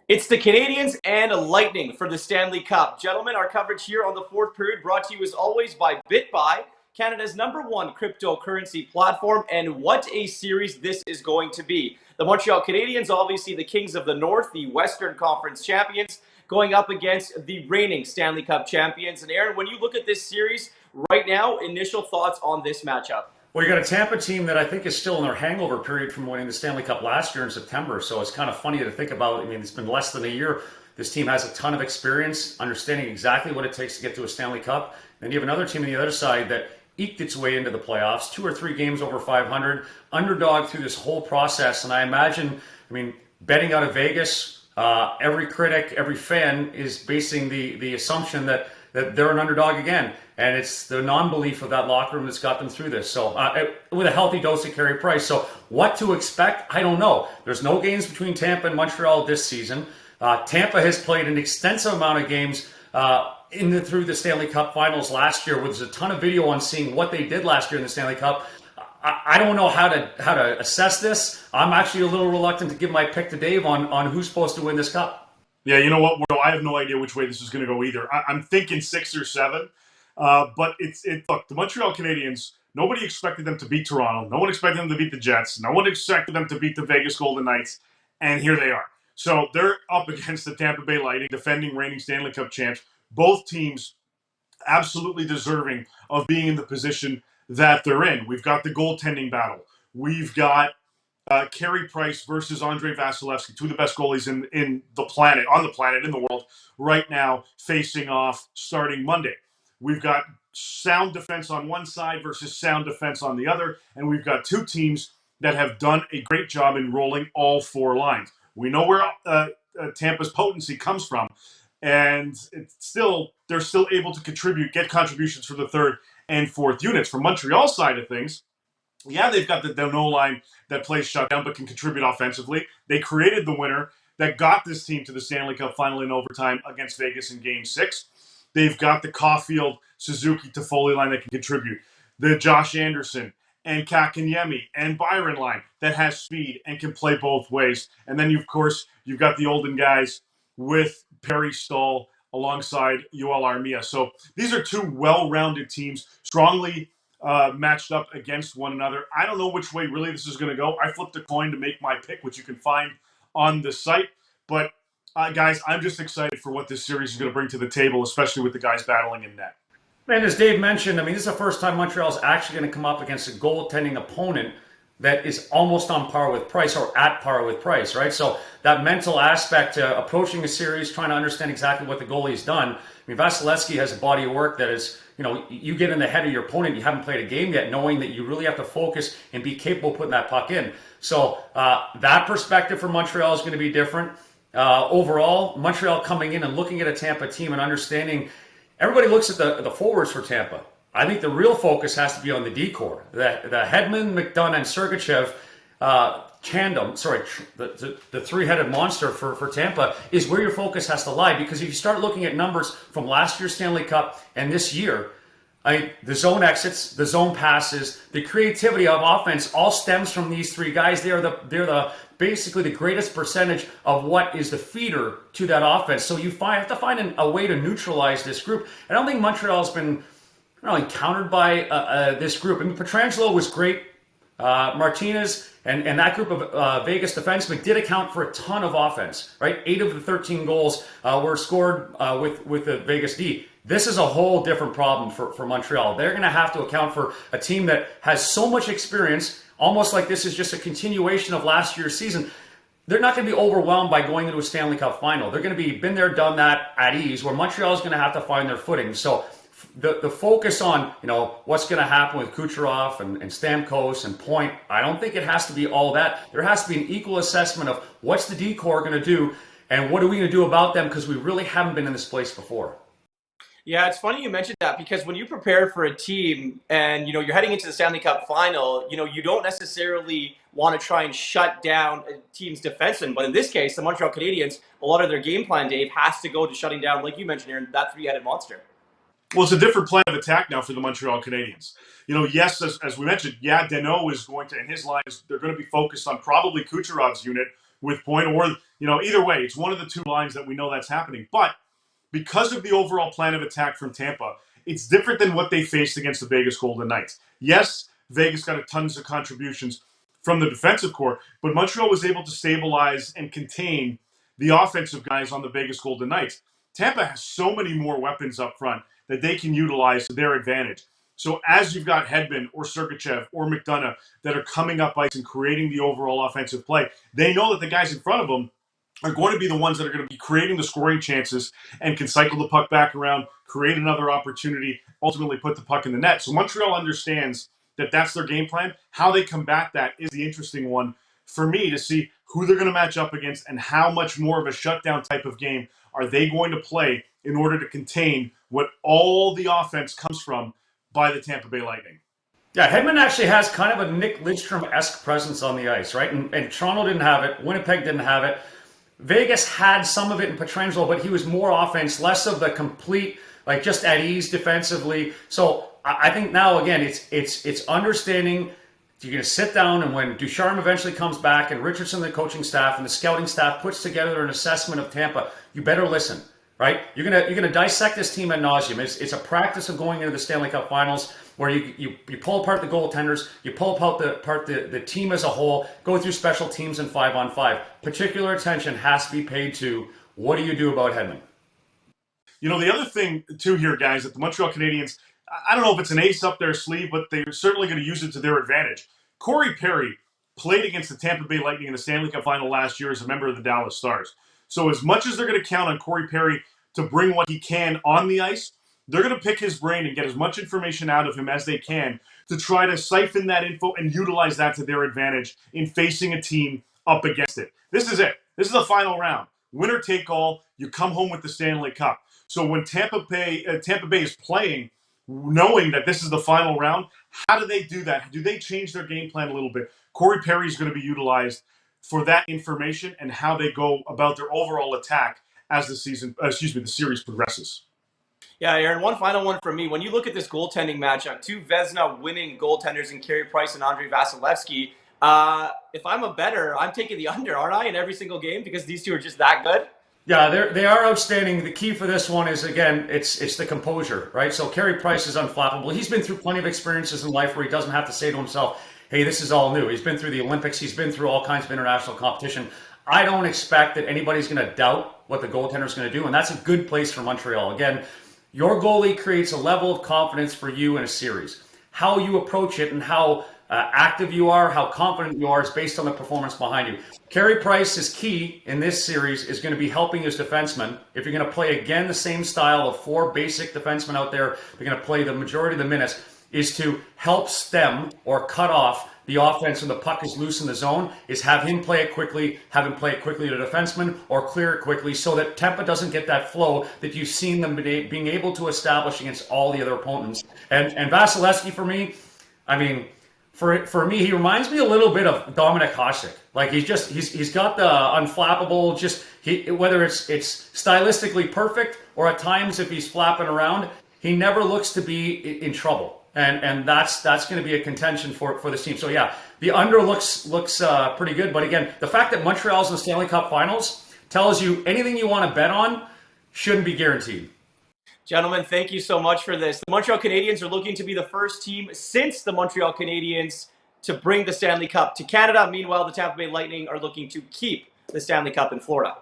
It's the Canadiens and Lightning for the Stanley Cup. Gentlemen, our coverage here on the fourth period brought to you as always by BitBuy, Canada's #1 cryptocurrency platform, and what a series this is going to be. The Montreal Canadiens, obviously the Kings of the North, the Western Conference champions, going up against the reigning Stanley Cup champions. And Aaron, when you look at this series right now, initial thoughts on this matchup? Well, you got a Tampa team that I think is still in their hangover period from winning the Stanley Cup last year in September. So it's kind of funny to think about. I mean, it's been less than a year. This team has a ton of experience, understanding exactly what it takes to get to a Stanley Cup. Then you have another team on the other side that eked its way into the playoffs, 2 or 3 games over 500, underdog through this whole process. And I imagine, betting out of Vegas, every critic, every fan is basing the assumption that they're an underdog again. And it's the non-belief of that locker room that's got them through this. So with a healthy dose of Carey Price. So what to expect? I don't know. There's no games between Tampa and Montreal this season. Tampa has played an extensive amount of games through the Stanley Cup Finals last year. There's a ton of video on seeing what they did last year in the Stanley Cup. I don't know how to assess this. I'm actually a little reluctant to give my pick to Dave on who's supposed to win this cup. Yeah, you know what, Will? I have no idea which way this is going to go either. I'm thinking 6 or 7. But look, the Montreal Canadiens, nobody expected them to beat Toronto. No one expected them to beat the Jets. No one expected them to beat the Vegas Golden Knights. And here they are. So they're up against the Tampa Bay Lightning, defending reigning Stanley Cup champs. Both teams absolutely deserving of being in the position that they're in. We've got the goaltending battle. We've got Carey Price versus Andrei Vasilevskiy, two of the best goalies on the planet, in the world right now, facing off starting Monday. We've got sound defense on one side versus sound defense on the other, and we've got two teams that have done a great job in rolling all 4 lines. We know where Tampa's potency comes from, and they're still able to get contributions for the third and fourth units. From Montreal's side of things, yeah, they've got the no line that plays shutdown but can contribute offensively. They created the winner that got this team to the Stanley Cup Final in overtime against Vegas in Game 6. They've got the Caulfield, Suzuki, Toffoli line that can contribute. The Josh Anderson and Kakanyemi and Byron line that has speed and can play both ways. And then, of course, you've got the olden guys with Perry Stahl alongside Yoel Armia. So these are two well-rounded teams, strongly matched up against one another. I don't know which way really this is going to go. I flipped a coin to make my pick, which you can find on the site. But guys, I'm just excited for what this series is going to bring to the table, especially with the guys battling in net. And as Dave mentioned, this is the first time Montreal is actually going to come up against a goaltending opponent that is almost on par with Price or at par with Price, right? So that mental aspect to approaching a series, trying to understand exactly what the goalie's done. Vasilevskiy has a body of work that is, you get in the head of your opponent, you haven't played a game yet, knowing that you really have to focus and be capable of putting that puck in. So that perspective for Montreal is going to be different. Overall, Montreal coming in and looking at a Tampa team and understanding, everybody looks at the forwards for Tampa. I think the real focus has to be on the D-core. The Hedman, McDonough, and Sergachev tandem, the three-headed monster for Tampa is where your focus has to lie. Because if you start looking at numbers from last year's Stanley Cup and this year, the zone exits, the zone passes, the creativity of offense all stems from these 3 guys. They're basically the greatest percentage of what is the feeder to that offense. So you have to find a way to neutralize this group. I don't think Montreal's been countered by this group. Pietrangelo was great. Martinez and that group of Vegas defensemen did account for a ton of offense, right? 8 of the 13 goals were scored with the Vegas D. This is a whole different problem for Montreal. They're going to have to account for a team that has so much experience, almost like this is just a continuation of last year's season. They're not going to be overwhelmed by going into a Stanley Cup Final. They're going to be been there, done that at ease, where Montreal is going to have to find their footing. So the focus on, what's going to happen with Kucherov and Stamkos and Point, I don't think it has to be all that. There has to be an equal assessment of what's the D-core going to do and what are we going to do about them, because we really haven't been in this place before. Yeah, it's funny you mentioned that, because when you prepare for a team and, you're heading into the Stanley Cup Final, you don't necessarily want to try and shut down a team's defenseman. But in this case, the Montreal Canadiens, a lot of their game plan, Dave, has to go to shutting down, like you mentioned, Aaron, that 3-headed monster. Well, it's a different plan of attack now for the Montreal Canadiens. Yes, as we mentioned, Danault is going to, and his lines, they're going to be focused on probably Kucherov's unit with Point, or Either way, it's one of the two lines that we know that's happening. But because of the overall plan of attack from Tampa, it's different than what they faced against the Vegas Golden Knights. Yes, Vegas got tons of contributions from the defensive core, but Montreal was able to stabilize and contain the offensive guys on the Vegas Golden Knights. Tampa has so many more weapons up front that they can utilize to their advantage. So as you've got Hedman or Sergachev or McDonough that are coming up ice and creating the overall offensive play, they know that the guys in front of them are going to be the ones that are going to be creating the scoring chances and can cycle the puck back around, create another opportunity, ultimately put the puck in the net. So Montreal understands that that's their game plan. How they combat that is the interesting one for me to see who they're going to match up against and how much more of a shutdown type of game are they going to play in order to contain what all the offense comes from by the Tampa Bay Lightning. Yeah, Hedman actually has kind of a Nick Lidstrom-esque presence on the ice, right? And Toronto didn't have it. Winnipeg didn't have it. Vegas had some of it in Pietrangelo, but he was more offense, less of the complete, like just at ease defensively. So I think now, again, it's understanding you're going to sit down, and when Ducharme eventually comes back and Richardson, the coaching staff, and the scouting staff puts together an assessment of Tampa, you better listen, right? You're gonna dissect this team ad nauseum. It's a practice of going into the Stanley Cup Finals where you pull apart the goaltenders, you pull apart the team as a whole, go through special teams and 5-on-5. Particular attention has to be paid to what do you do about Hedman? The other thing, too, here, guys, that the Montreal Canadiens, I don't know if it's an ace up their sleeve, but they're certainly going to use it to their advantage. Corey Perry played against the Tampa Bay Lightning in the Stanley Cup Final last year as a member of the Dallas Stars. So as much as they're going to count on Corey Perry to bring what he can on the ice, they're going to pick his brain and get as much information out of him as they can to try to siphon that info and utilize that to their advantage in facing a team up against it. This is it. This is the final round. Winner take all. You come home with the Stanley Cup. So when Tampa Bay is playing, knowing that this is the final round, how do they do that? Do they change their game plan a little bit? Corey Perry is going to be utilized for that information and how they go about their overall attack as the series progresses. Yeah, Aaron, one final one from me. When you look at this goaltending matchup, two Vezina winning goaltenders in Carey Price and Andrei Vasilevsky, if I'm a bettor, I'm taking the under, aren't I, in every single game because these two are just that good? Yeah, they are outstanding. The key for this one is, again, it's the composure, right? So Carey Price is unflappable. He's been through plenty of experiences in life where he doesn't have to say to himself, hey, this is all new. He's been through the Olympics. He's been through all kinds of international competition. I don't expect that anybody's going to doubt what the goaltender is going to do, and that's a good place for Montreal. Again, your goalie creates a level of confidence for you in a series. How you approach it and how active you are, how confident you are is based on the performance behind you. Carey Price is key in this series, is going to be helping his defensemen. If you're going to play, again, the same style of four basic defensemen out there, you're going to play the majority of the minutes, is to help stem or cut off the offense when the puck is loose in the zone, is have him play it quickly, have him play it quickly to the defenseman, or clear it quickly so that Tampa doesn't get that flow that you've seen them being able to establish against all the other opponents. And Vasilevsky, for me, I mean, for me, he reminds me a little bit of Dominik Hasek. Like he's got the unflappable, whether it's stylistically perfect or at times if he's flapping around, he never looks to be in trouble. And that's going to be a contention for this team. So yeah, the under looks pretty good. But again, the fact that Montreal's in the Stanley Cup Finals tells you anything you want to bet on shouldn't be guaranteed. Gentlemen, thank you so much for this. The Montreal Canadiens are looking to be the first team since the Montreal Canadiens to bring the Stanley Cup to Canada. Meanwhile, the Tampa Bay Lightning are looking to keep the Stanley Cup in Florida.